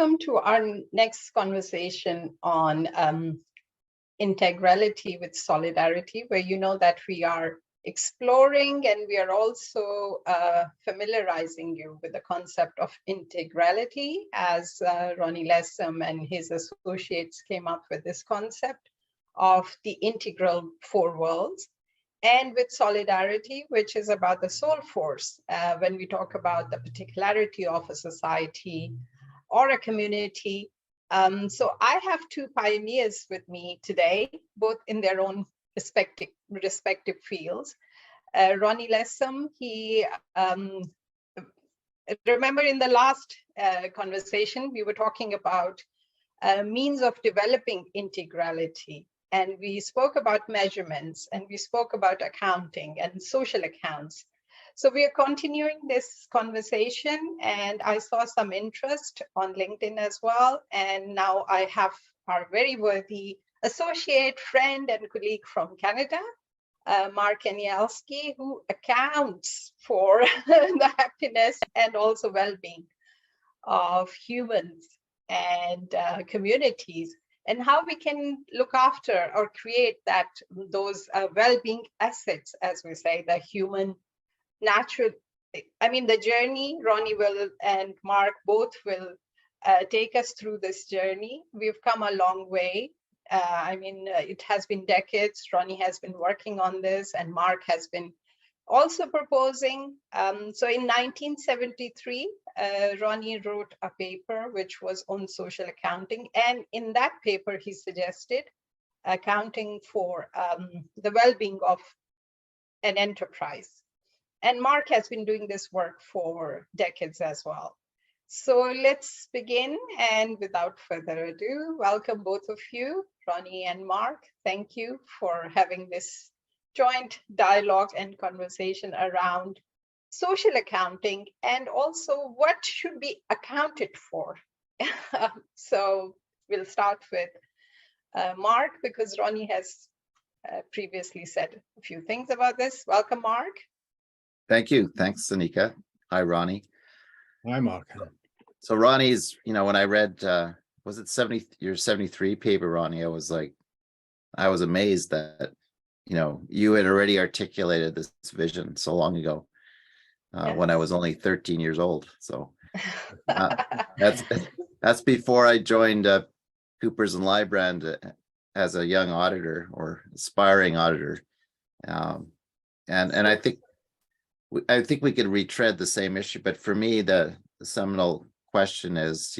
welcome to our next conversation on integrality with solidarity, where you know that we are exploring and we are also familiarizing you with the concept of integrality, as Ronnie Lessam and his associates came up with this concept of the integral four worlds, and with solidarity, which is about the soul force, when we talk about the particularity of a society or a community. So I have two pioneers with me today, both in their own respective fields. Ronnie Lessam, he, remember in the last conversation, we were talking about means of developing integrality. And we spoke about measurements, and we spoke about accounting and social accounts. So we are continuing this conversation, and I saw some interest on LinkedIn as well. And now I have our very worthy associate, friend, and colleague from Canada, Mark Anielski, who accounts for the happiness and also well-being of humans and communities, and how we can look after or create those well-being assets, as we say, the human natural. I mean, the journey, Ronnie will and Mark both will take us through this journey. We've come a long way. It has been decades. Ronnie has been working on this, and Mark has been also proposing. So in 1973, Ronnie wrote a paper which was on social accounting. And in that paper, he suggested accounting for the well-being of an enterprise. And Mark has been doing this work for decades as well. So let's begin. And without further ado, welcome both of you, Ronnie and Mark. Thank you for having this joint dialogue and conversation around social accounting, and also what should be accounted for. So we'll start with Mark, because Ronnie has previously said a few things about this. Welcome, Mark. Thank you. Thanks, Anika. Hi, Ronnie. Hi, Mark. So Ronnie's, when I read, was it your 73 paper, Ronnie, I was amazed that, you had already articulated this vision so long ago, yes, when I was only 13 years old. So that's before I joined Coopers and Lybrand as a young auditor or aspiring auditor. And I think we could retread the same issue, but for me, the seminal question is,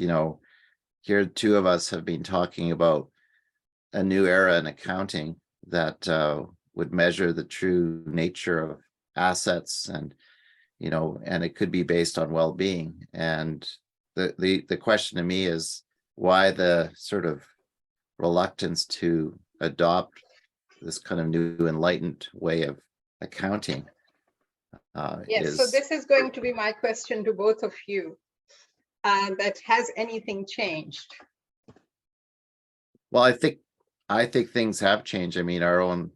here two of us have been talking about a new era in accounting that would measure the true nature of assets, and and it could be based on well-being. And the question to me is, why the sort of reluctance to adopt this kind of new enlightened way of accounting? Yes, so this is going to be my question to both of you. That has anything changed? Well, I think things have changed. I mean, our own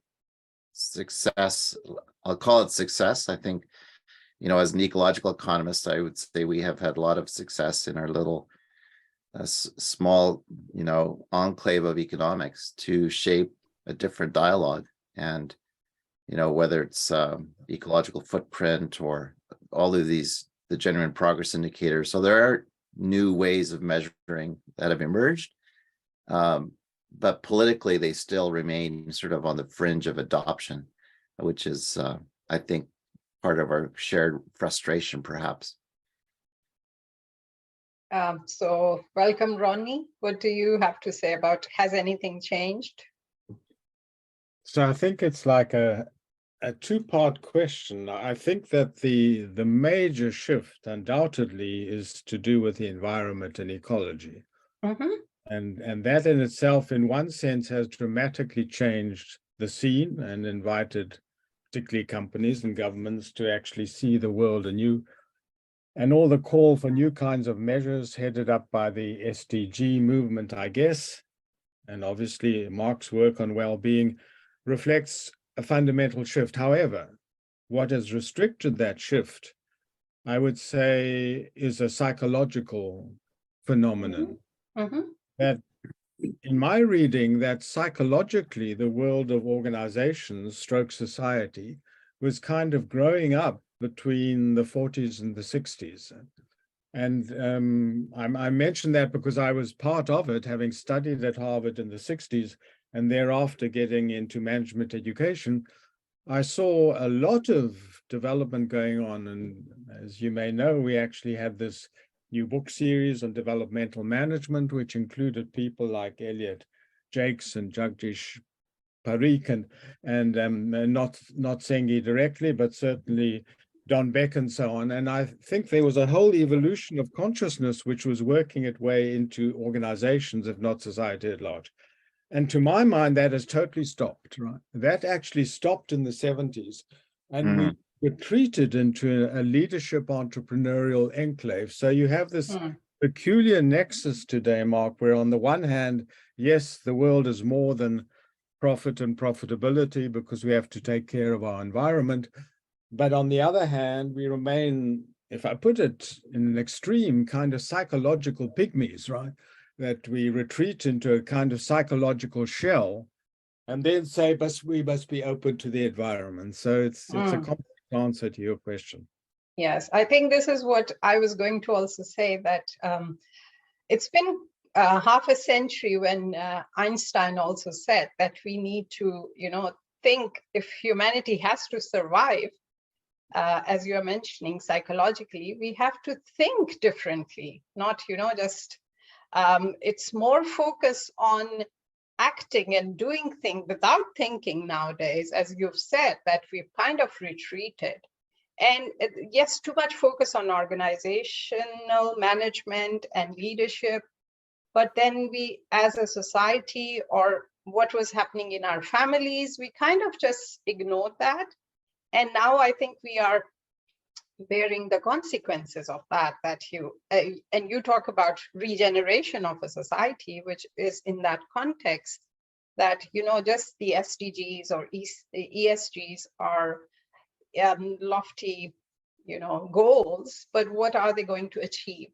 success, I'll call it success. I think, as an ecological economist, I would say we have had a lot of success in our little small, enclave of economics to shape a different dialogue. And whether it's ecological footprint or all of these, the genuine progress indicators. So there are new ways of measuring that have emerged, but politically they still remain sort of on the fringe of adoption, which is, I think, part of our shared frustration, perhaps. So welcome, Ronnie. What do you have to say about, has anything changed? So I think it's like a two-part question. I think that the major shift undoubtedly is to do with the environment and ecology. Mm-hmm. And that in itself, in one sense, has dramatically changed the scene and invited particularly companies and governments to actually see the world anew. And all the call for new kinds of measures headed up by the SDG movement, I guess, and obviously Mark's work on well-being reflects a fundamental shift. However, what has restricted that shift, I would say, is a psychological phenomenon. Mm-hmm. That in my reading, that psychologically the world of organizations stroke society was kind of growing up between the 40s and the 60s. And I mention that because I was part of it, having studied at Harvard in the 60s and thereafter getting into management education. I saw a lot of development going on. And as you may know, we actually had this new book series on developmental management, which included people like Elliot Jakes and Jagdish Parikh, and not Sengi directly, but certainly Don Beck and so on. And I think there was a whole evolution of consciousness which was working its way into organizations, if not society at large. And to my mind, that has totally stopped, right? That actually stopped in the 70s. And we retreated into a leadership entrepreneurial enclave. So you have this peculiar nexus today, Mark, where on the one hand, yes, the world is more than profit and profitability because we have to take care of our environment. But on the other hand, we remain, if I put it in an extreme, kind of psychological pygmies, right? That we retreat into a kind of psychological shell and then say, but we must be open to the environment. So it's a complex answer to your question. Yes, I think this is what I was going to also say, that it's been half a century when Einstein also said that we need to, think if humanity has to survive, as you're mentioning, psychologically, we have to think differently, not, just, it's more focus on acting and doing things without thinking nowadays, as you've said, that we've kind of retreated. And yes, too much focus on organizational management and leadership. But then we, as a society, or what was happening in our families, we kind of just ignored that. And now I think we are bearing the consequences of that and you talk about regeneration of a society, which is in that context that, just the SDGs or ESGs are lofty, goals, but what are they going to achieve?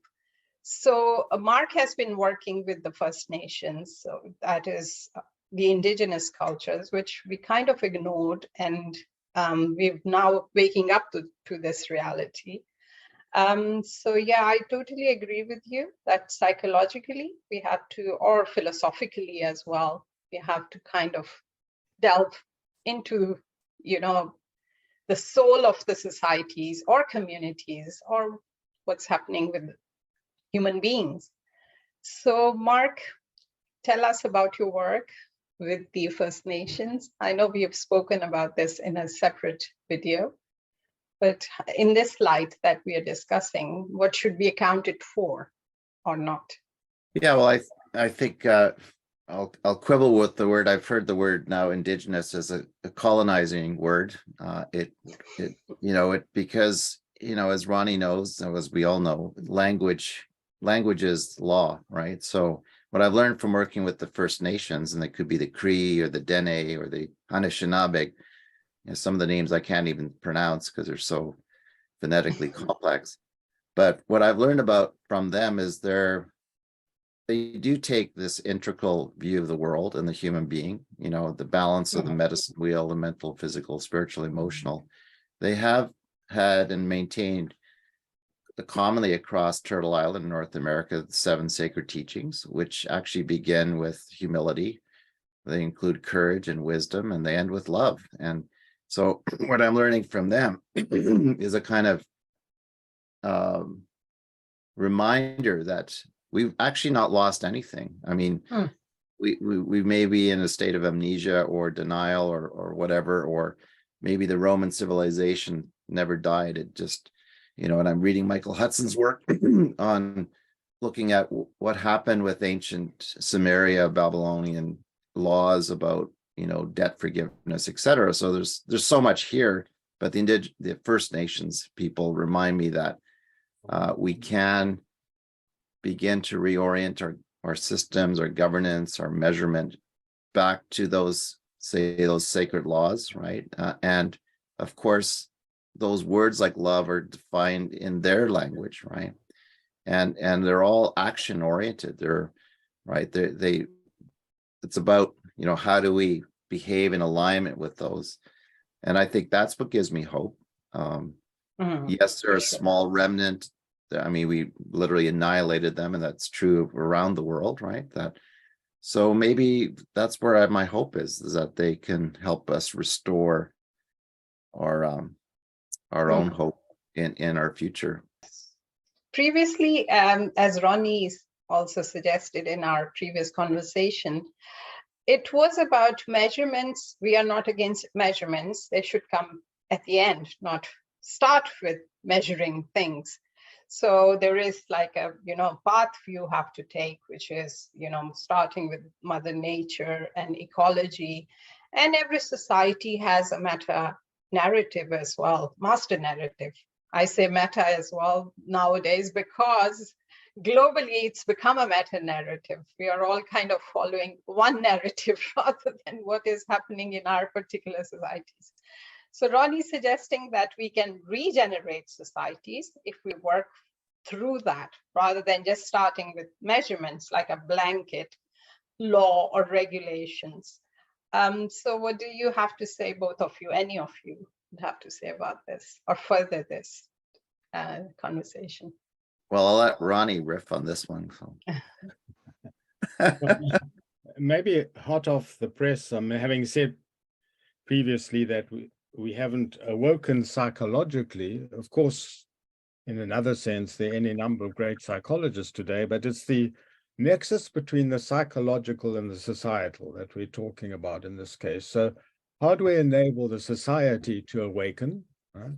So Mark has been working with the First Nations, so that is the indigenous cultures, which we kind of ignored, and we're now waking up to this reality. So yeah, I totally agree with you that psychologically we have to, or philosophically as well, we have to kind of delve into, the soul of the societies or communities or what's happening with human beings. So Mark, tell us about your work with the First Nations. I know we have spoken about this in a separate video, but in this light that we are discussing, what should be accounted for or not? Yeah, well, I think I'll quibble with the word. I've heard the word now indigenous as a colonizing word. Because as Ronnie knows, and as we all know, language is law, right? So what I've learned from working with the First Nations, and it could be the Cree or the Dene or the Anishinaabe, some of the names I can't even pronounce because they're so phonetically complex. But what I've learned from them is they do take this integral view of the world and the human being, the balance of the medicine wheel, the mental, physical, spiritual, emotional. They have had and maintained commonly across Turtle Island, North America, the 7 sacred teachings, which actually begin with humility. They include courage and wisdom, and they end with love. And so what I'm learning from them is a kind of reminder that we've actually not lost anything. I mean, we may be in a state of amnesia or denial or whatever, or maybe the Roman civilization never died. It just, and I'm reading Michael Hudson's work on looking at what happened with ancient Sumeria, Babylonian laws about, debt forgiveness, etc. So there's so much here, but the First Nations people remind me that we can begin to reorient our systems, our governance, our measurement back to those sacred laws, right? And of course, those words like love are defined in their language, right? and they're all action oriented. They're right. It's about, how do we behave in alignment with those? And I think that's what gives me hope. Yes, they're a small remnant. I mean, we literally annihilated them, and that's true around the world, right? So maybe that's where my hope is that they can help us restore our own hope in our future. Previously, as Ronnie also suggested in our previous conversation, it was about measurements. We are not against measurements. They should come at the end, not start with measuring things. So there is like a, path you have to take, which is, starting with Mother Nature and ecology. And every society has a meta narrative as well, master narrative. I say meta as well nowadays because globally it's become a meta narrative. We are all kind of following one narrative rather than what is happening in our particular societies. So Ronnie's suggesting that we can regenerate societies if we work through that, rather than just starting with measurements like a blanket law or regulations. So what do you have to say, both of you, any of you have to say about this or further this conversation? Well, I'll let Ronnie riff on this one. Maybe hot off the press, having said previously that we haven't awoken psychologically. Of course, in another sense, there are any number of great psychologists today, but it's the nexus between the psychological and the societal that we're talking about in this case. So how do we enable the society to awaken, right,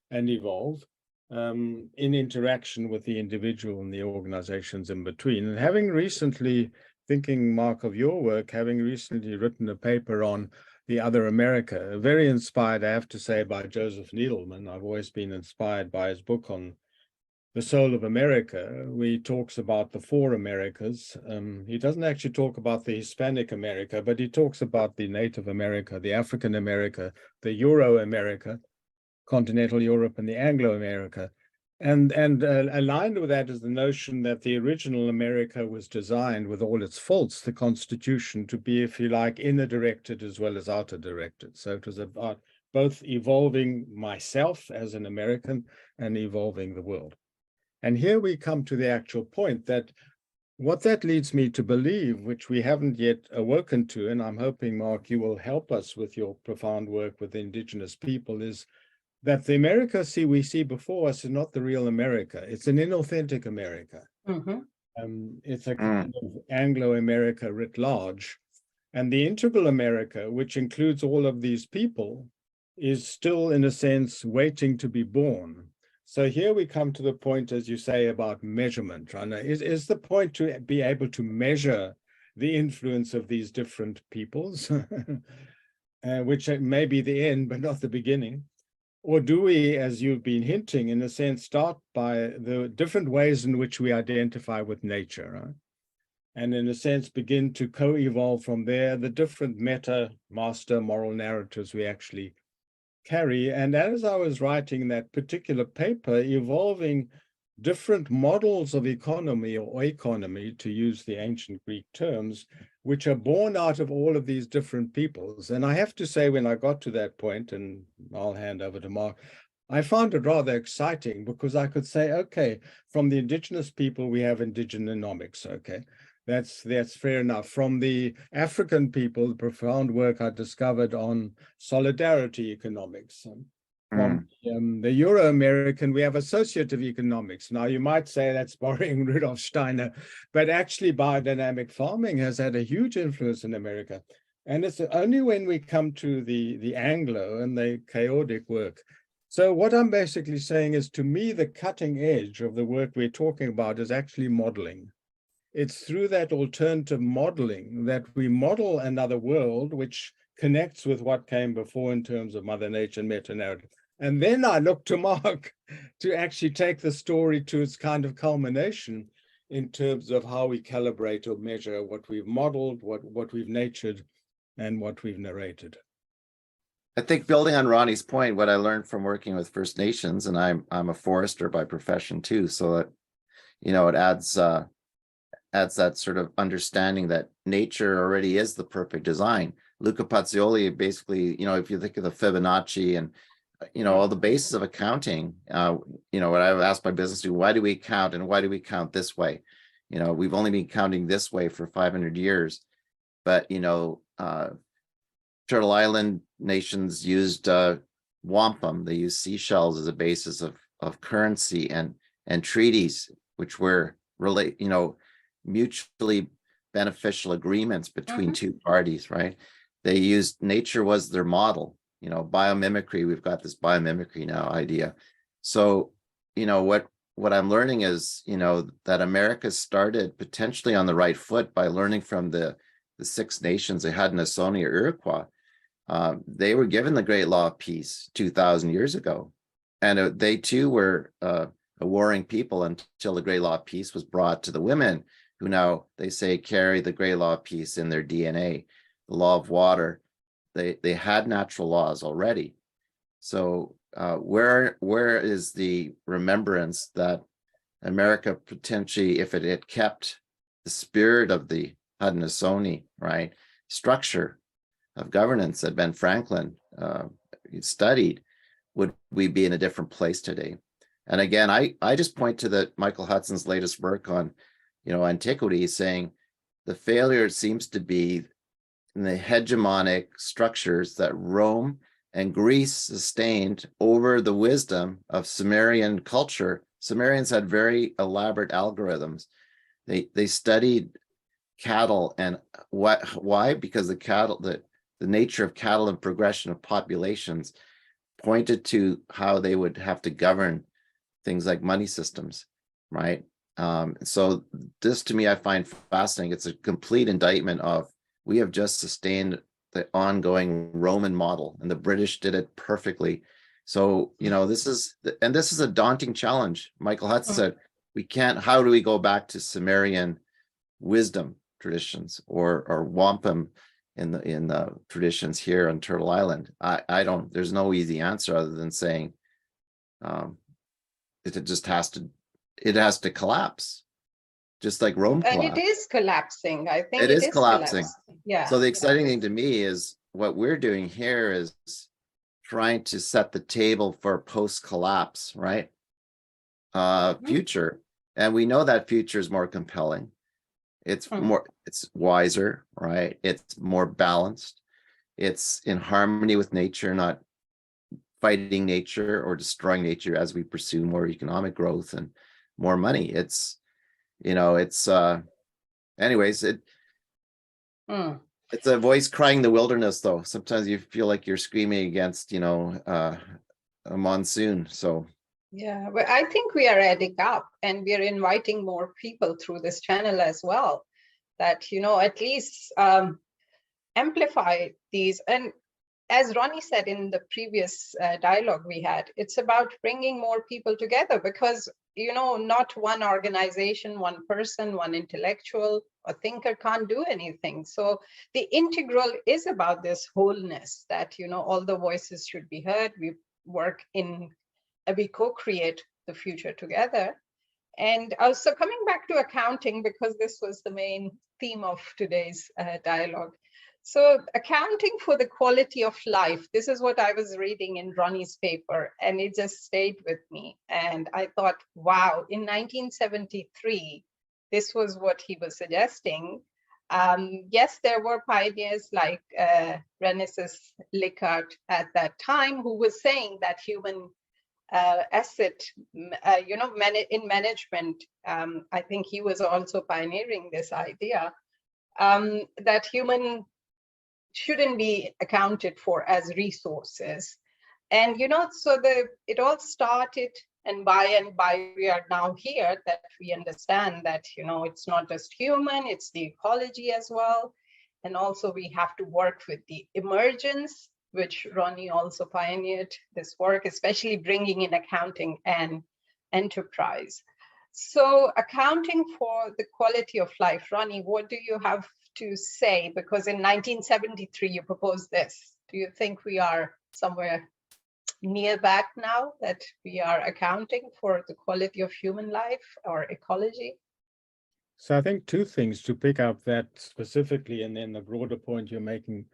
and evolve in interaction with the individual and the organizations in between? And having recently, thinking, Mark, of your work, having recently written a paper on The Other America, very inspired, I have to say, by Joseph Needleman. I've always been inspired by his book on The Soul of America, where he talks about the four Americas. He doesn't actually talk about the Hispanic America, but he talks about the Native America, the African America, the Euro America, continental Europe, and the Anglo America. And aligned with that is the notion that the original America was designed, with all its faults, the Constitution, to be, if you like, inner directed as well as outer directed. So it was about both evolving myself as an American and evolving the world. And here we come to the actual point that what that leads me to believe, which we haven't yet awoken to, and I'm hoping, Mark, you will help us with your profound work with Indigenous people, is that the America we see before us is not the real America. It's an inauthentic America. It's a kind of Anglo-America writ large. And the integral America, which includes all of these people, is still, in a sense, waiting to be born. So here we come to the point, as you say, about measurement. Right? Is the point to be able to measure the influence of these different peoples, which may be the end, but not the beginning? Or do we, as you've been hinting, in a sense, start by the different ways in which we identify with nature, right? And in a sense, begin to co-evolve from there, the different master moral narratives we actually carry. And as I was writing that particular paper, evolving different models of economy, or oikonomy, to use the ancient Greek terms, which are born out of all of these different peoples. And I have to say, when I got to that point, and I'll hand over to Mark, I found it rather exciting, because I could say, okay, from the indigenous people, we have indigenomics, okay? That's fair enough. From the African people, the profound work I discovered on solidarity economics. From the Euro-American, we have associative economics. Now, you might say that's borrowing Rudolf Steiner, but actually biodynamic farming has had a huge influence in America. And it's only when we come to the Anglo and the chaotic work. So what I'm basically saying is, to me, the cutting edge of the work we're talking about is actually modeling. It's through that alternative modeling that we model another world which connects with what came before in terms of Mother Nature and meta-narrative. And then I look to Mark to actually take the story to its kind of culmination in terms of how we calibrate or measure what we've modeled, what we've natured, and what we've narrated. I think, building on Ronnie's point, what I learned from working with First Nations, and I'm a forester by profession too, so that, it adds that sort of understanding that nature already is the perfect design. Luca Pacioli basically, if you think of the Fibonacci and, all the basis of accounting, what I've asked my business students, why do we count and why do we count this way? We've only been counting this way for 500 years, but, Turtle Island nations used wampum. They used seashells as a basis of currency and treaties, which were mutually beneficial agreements between two parties, right? They used nature was their model, biomimicry. We've got this biomimicry now idea. So, what I'm learning is, that America started potentially on the right foot by learning from the Six Nations, the Haudenosaunee or Iroquois. They were given the Great Law of Peace 2,000 years ago. And they too were a warring people until the Great Law of Peace was brought to the women, who now, they say, carry the Great Law of Peace in their DNA, the law of water. They had natural laws already. So where is the remembrance that America potentially, if it had kept the spirit of the Haudenosaunee, right, structure of governance that Ben Franklin studied, would we be in a different place today? And again, I just point to Michael Hudson's latest work on, antiquity, saying the failure seems to be in the hegemonic structures that Rome and Greece sustained over the wisdom of Sumerian culture. Sumerians had very elaborate algorithms. They studied cattle, and why? Because the nature of cattle and progression of populations pointed to how they would have to govern things like money systems, right? So this, to me, I find fascinating. It's a complete indictment of, we have just sustained the ongoing Roman model, and the British did it perfectly. So, this is a daunting challenge. Michael Hudson said, how do we go back to Sumerian wisdom traditions or wampum in the traditions here on Turtle Island? There's no easy answer other than saying it has to collapse, just like Rome collapsed. And it is collapsing. I think it is collapsing. Yeah. So the exciting thing to me is what we're doing here is trying to set the table for post-collapse, right? Future. And we know that future is more compelling. It's it's wiser, right? It's more balanced. It's in harmony with nature, not fighting nature or destroying nature as we pursue more economic growth and more money. It's it's a voice crying the wilderness, though. Sometimes you feel like you're screaming against, a monsoon. So yeah, but I think we are adding up, and we are inviting more people through this channel as well, that, at least amplify these. And as Ronnie said in the previous dialogue we had, it's about bringing more people together, because, not one organization, one person, one intellectual or thinker can't do anything. So the integral is about this wholeness, that, all the voices should be heard. We co-create the future together. And also coming back to accounting, because this was the main theme of today's dialogue. So accounting for the quality of life, this is what I was reading in Ronnie's paper, and it just stayed with me. And I thought, wow, in 1973, this was what he was suggesting. Yes, there were pioneers like Renesas Likart at that time, who was saying that human asset, in management, I think he was also pioneering this idea, that human shouldn't be accounted for as resources. And, so it all started, and by we are now here, that we understand that, it's not just human, it's the ecology as well. And also we have to work with the emergence, which Ronnie also pioneered this work, especially bringing in accounting and enterprise. So accounting for the quality of life, Ronnie, what do you have to say? Because in 1973, you proposed this. Do you think we are somewhere near back now that we are accounting for the quality of human life or ecology? So I think two things to pick up that specifically, and then the broader point you're making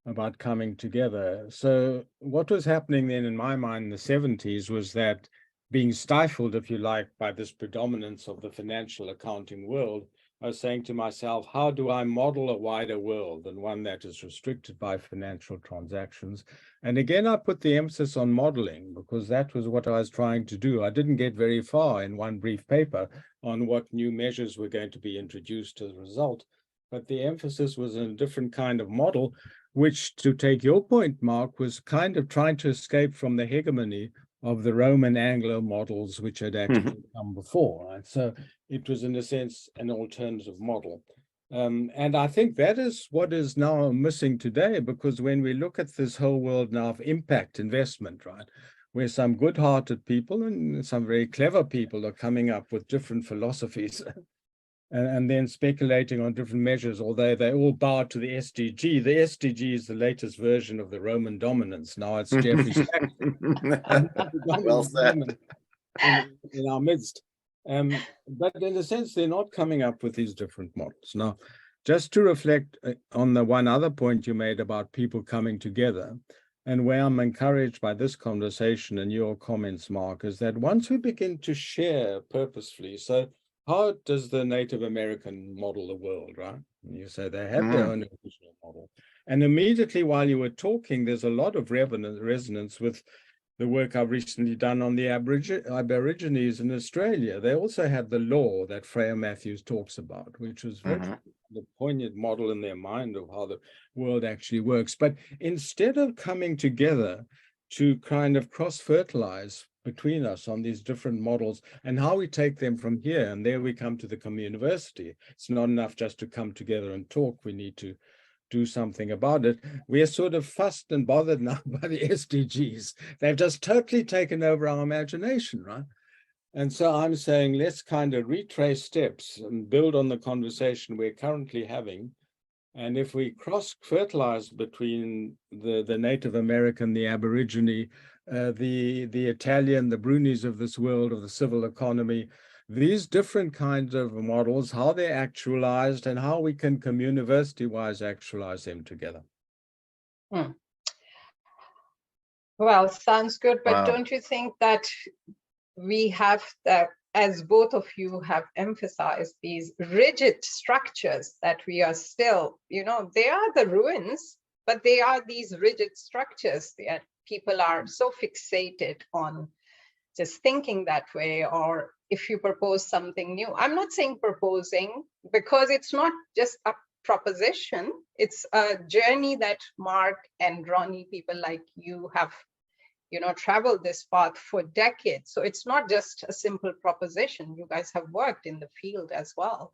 about coming together. So what was happening then in my mind in the 70s was that being stifled, if you like, by this predominance of the financial accounting world, I was saying to myself, how do I model a wider world than one that is restricted by financial transactions? And again, I put the emphasis on modeling because that was what I was trying to do. I didn't get very far in one brief paper on what new measures were going to be introduced as a result. But the emphasis was on a different kind of model, which, to take your point, Mark, was kind of trying to escape from the hegemony of the Roman Anglo models, which had actually come before. Right? So it was, in a sense, an alternative model. And I think that is what is now missing today, because when we look at this whole world now of impact investment, right, where some good-hearted people and some very clever people are coming up with different philosophies and then speculating on different measures, although they all bow to the SDG. The SDG is the latest version of the Roman dominance. Now it's Jeffrey Stack. Well said. In our midst. But in a sense, they're not coming up with these different models. Now, just to reflect on the one other point you made about people coming together, and where I'm encouraged by this conversation and your comments, Mark, is that once we begin to share purposefully, so how does the Native American model the world, right? And you say they have their own original model. And immediately while you were talking, there's a lot of resonance with the work I've recently done on the Aborigines in Australia. They also had the law that Freya Matthews talks about, which was very the poignant model in their mind of how the world actually works. But instead of coming together to kind of cross-fertilize between us on these different models and how we take them from here, and there we come to the communiversity. It's not enough just to come together and talk. We need to do something about it. We are sort of fussed and bothered now by the SDGs. They've just totally taken over our imagination, right? And so I'm saying, let's kind of retrace steps and build on the conversation we're currently having. And if we cross-fertilize between the Native American, the Aborigine, the Italian, the Brunis of this world, of the civil economy, these different kinds of models, how they're actualized and how we can community-wise actualize them together. Well, sounds good, but Wow. Don't you think that we have that, as both of you have emphasized, these rigid structures that we are still, they are the ruins, but they are these rigid structures that people are so fixated on just thinking that way, or if you propose something new. I'm not saying proposing, because it's not just a proposition, it's a journey that Mark and Ronnie, people like you, have traveled this path for decades. So it's not just a simple proposition. You guys have worked in the field as well.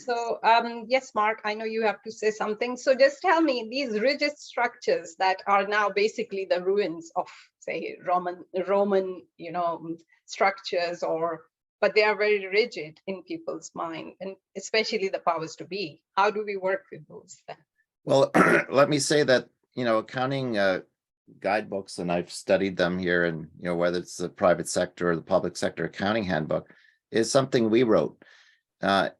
So yes, Mark, I know you have to say something. So just tell me, these rigid structures that are now basically the ruins of, say, Roman, structures, but they are very rigid in people's mind, and especially the powers to be. How do we work with those then? Well, let me say that, accounting guidebooks, and I've studied them here, and whether it's the private sector or the public sector accounting handbook, is something we wrote.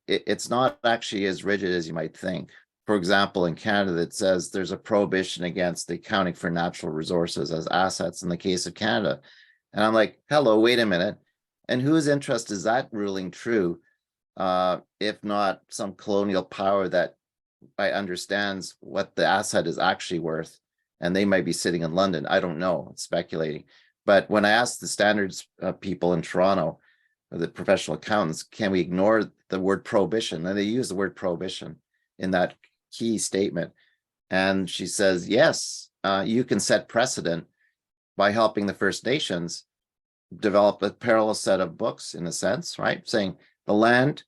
It's not actually as rigid as you might think. For example, in Canada, it says there's a prohibition against the accounting for natural resources as assets in the case of Canada. And I'm like, hello, wait a minute. And whose interest is that ruling true, if not some colonial power that understands what the asset is actually worth? And they might be sitting in London. I don't know, it's speculating. But when I asked the standards people in Toronto, the professional accountants, can we ignore the word prohibition? And they use the word prohibition in that key statement. And she says, yes, you can set precedent by helping the First Nations develop a parallel set of books, in a sense, right? Saying the land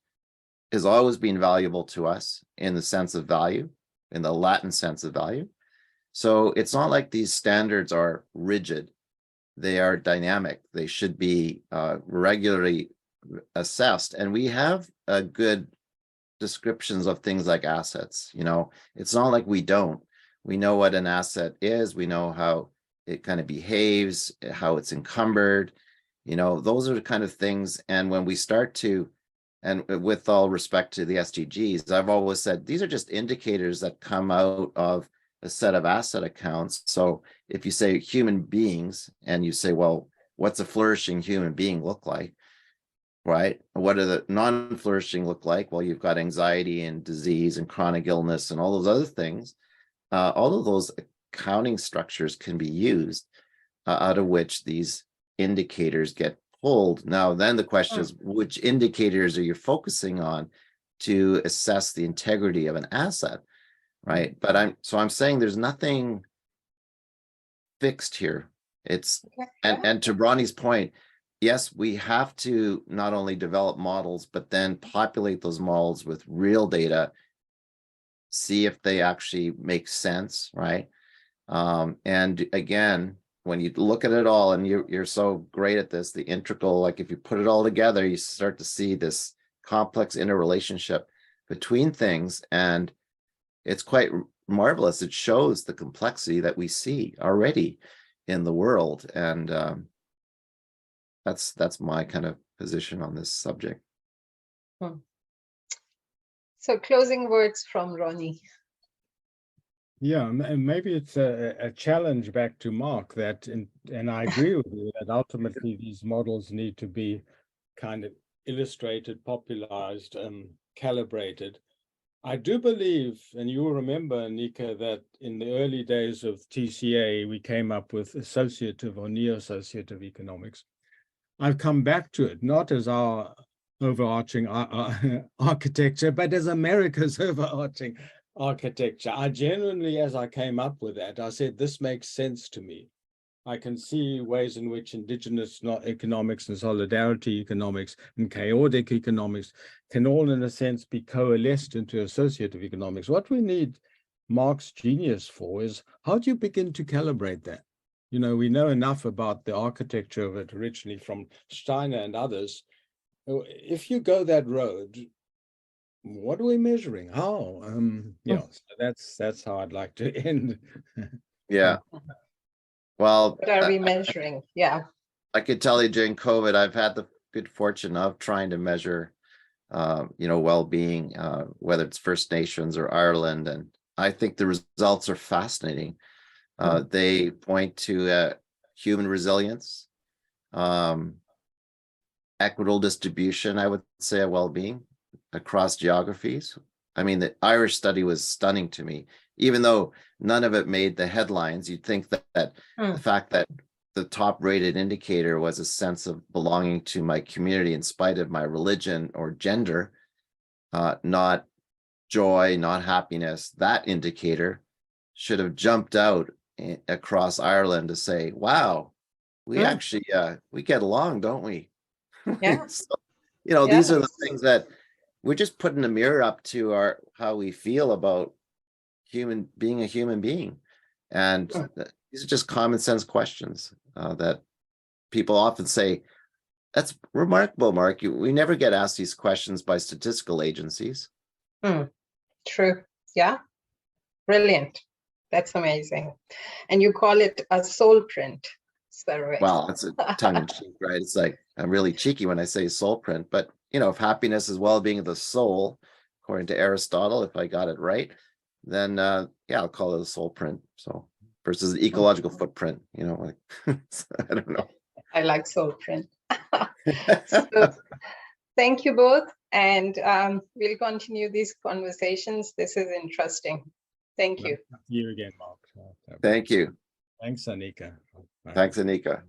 has always been valuable to us in the sense of value, in the Latin sense of value. So it's not like these standards are rigid. They are dynamic. They should be regularly assessed. And we have good descriptions of things like assets. It's not like we don't. We know what an asset is. We know how it kind of behaves, how it's encumbered, those are the kind of things. And when we start to, and with all respect to the SDGs, I've always said these are just indicators that come out of a set of asset accounts. So if you say human beings and you say, well, what's a flourishing human being look like? Right? What do the non-flourishing look like? Well, you've got anxiety and disease and chronic illness and all those other things. All of those accounting structures can be used out of which these indicators get pulled. Now, then the question is, which indicators are you focusing on to assess the integrity of an asset, right? But I'm saying there's nothing fixed here. It's and to Bronnie's point, yes, we have to not only develop models, but then populate those models with real data, see if they actually make sense, right? And again, when you look at it all, and you're so great at this, the integral, like if you put it all together, you start to see this complex interrelationship between things, and it's quite marvelous. It shows the complexity that we see already in the world, and that's my kind of position on this subject. So closing words from Ronnie. Yeah, and maybe it's a challenge back to Mark that, and I agree with you that ultimately these models need to be kind of illustrated, popularized, calibrated. I do believe, and you'll remember, Nika, that in the early days of TCA, we came up with associative or neo-associative economics. I've come back to it, not as our overarching architecture, but as America's overarching architecture. I genuinely, as I came up with that, I said, this makes sense to me. I can see ways in which indigenous economics and solidarity economics and chaotic economics can all, in a sense, be coalesced into associative economics. What we need Mark's genius for is, how do you begin to calibrate that? We know enough about the architecture of it originally from Steiner and others. If you go that road, what are we measuring? How? So that's how I'd like to end. Yeah. Well, what are we measuring? Yeah. I could tell you during COVID, I've had the good fortune of trying to measure, well-being, whether it's First Nations or Ireland, and I think the results are fascinating. They point to human resilience, equitable distribution, I would say, of well-being across geographies. I mean, the Irish study was stunning to me, even though none of it made the headlines. You'd think that the fact that the top rated indicator was a sense of belonging to my community in spite of my religion or gender, not joy, not happiness, that indicator should have jumped out across Ireland to say, wow, we actually, we get along, don't we? Yeah. So, these are the things that we're just putting a mirror up to how we feel about being a human being. And these are just common sense questions that people often say, that's remarkable, Mark. We never get asked these questions by statistical agencies. True. Yeah. Brilliant. That's amazing. And you call it a soul print survey. Well, it's a tongue in cheek, right? It's like, I'm really cheeky when I say soul print, but if happiness is well-being of the soul, according to Aristotle, if I got it right, then I'll call it a soul print. So versus an ecological footprint, like I don't know. I like soul print. So, thank you both, and we'll continue these conversations. This is interesting. Thank you. You again, Mark. Thank you. Thanks, Anika. Thanks, Anika.